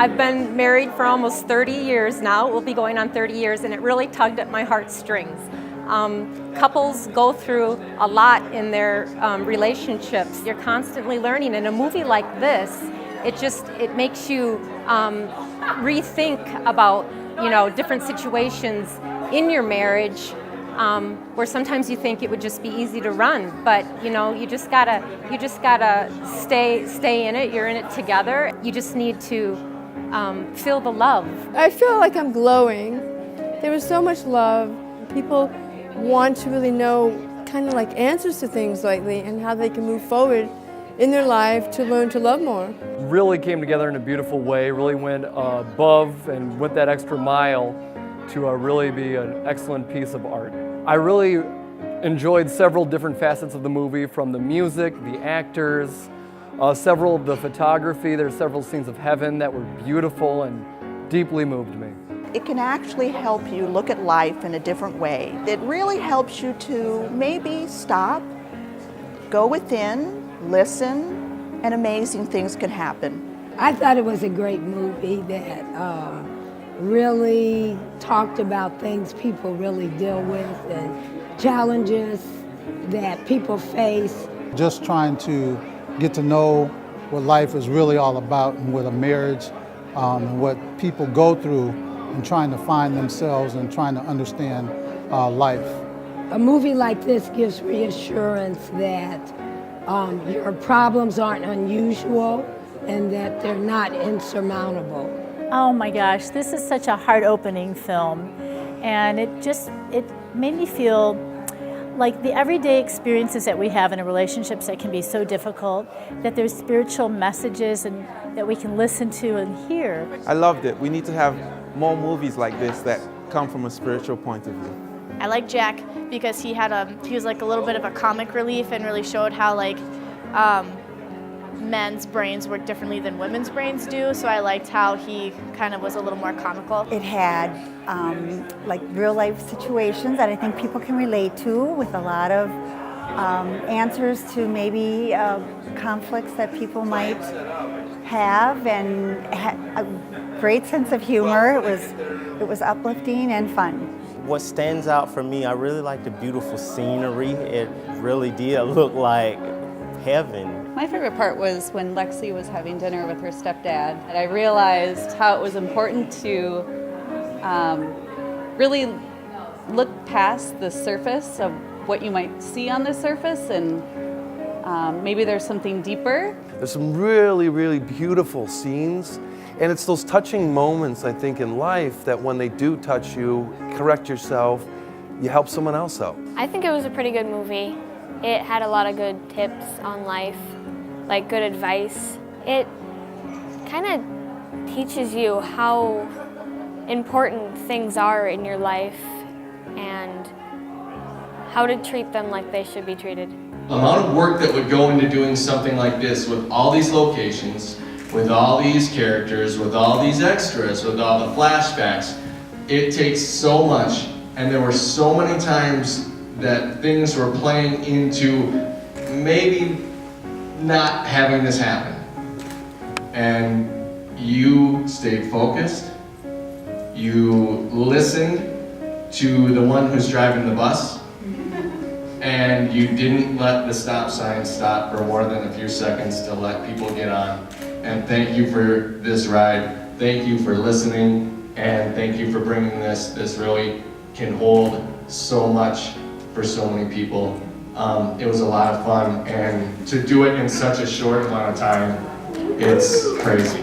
I've been married for almost 30 years now. We'll be going on 30 years, and it really tugged at my heartstrings. Couples go through a lot in their relationships. You're constantly learning. In a movie like this, it makes you rethink about, different situations in your marriage, where sometimes you think it would just be easy to run, but you just gotta stay in it. You're in it together. You just need to feel the love. I feel like I'm glowing. There was so much love. People want to really know kind of like answers to things lately and how they can move forward in their life to learn to love more. Really came together in a beautiful way, really went above and went that extra mile to really be an excellent piece of art. I really enjoyed several different facets of the movie, from the music, the actors, several of the photography. There's several scenes of heaven that were beautiful and deeply moved me. It can actually help you look at life in a different way. It really helps you to maybe stop, go within, listen, and amazing things can happen. I thought it was a great movie that really talked about things people really deal with and challenges that people face. Just trying to get to know what life is really all about, and what a marriage and what people go through, and trying to find themselves and trying to understand life. A movie like this gives reassurance that your problems aren't unusual and that they're not insurmountable. Oh my gosh, this is such a heart-opening film, and it made me feel like the everyday experiences that we have in our relationships that can be so difficult, that there's spiritual messages and that we can listen to and hear. I loved it. We need to have more movies like this that come from a spiritual point of view. I like Jack because he was like a little bit of a comic relief and really showed how men's brains work differently than women's brains do, so I liked how he kind of was a little more comical. It had like real life situations that I think people can relate to, with a lot of answers to maybe conflicts that people might have, and a great sense of humor. It was uplifting and fun. What stands out for me, I really like the beautiful scenery. It really did look like heaven. My favorite part was when Lexi was having dinner with her stepdad, and I realized how it was important to really look past the surface of what you might see on the surface, and maybe there's something deeper. There's some really, really beautiful scenes, and it's those touching moments, I think, in life that when they do touch you, correct yourself, you help someone else out. I think it was a pretty good movie. It had a lot of good tips on life, like good advice. It kind of teaches you how important things are in your life and how to treat them like they should be treated. The amount of work that would go into doing something like this, with all these locations, with all these characters, with all these extras, with all the flashbacks, it takes so much. And there were so many times that things were playing into maybe not having this happen. And you stayed focused, you listened to the one who's driving the bus, and you didn't let the stop sign stop for more than a few seconds to let people get on. And thank you for this ride, thank you for listening, and thank you for bringing this. This really can hold so much for so many people. It was a lot of fun, and to do it in such a short amount of time, it's crazy.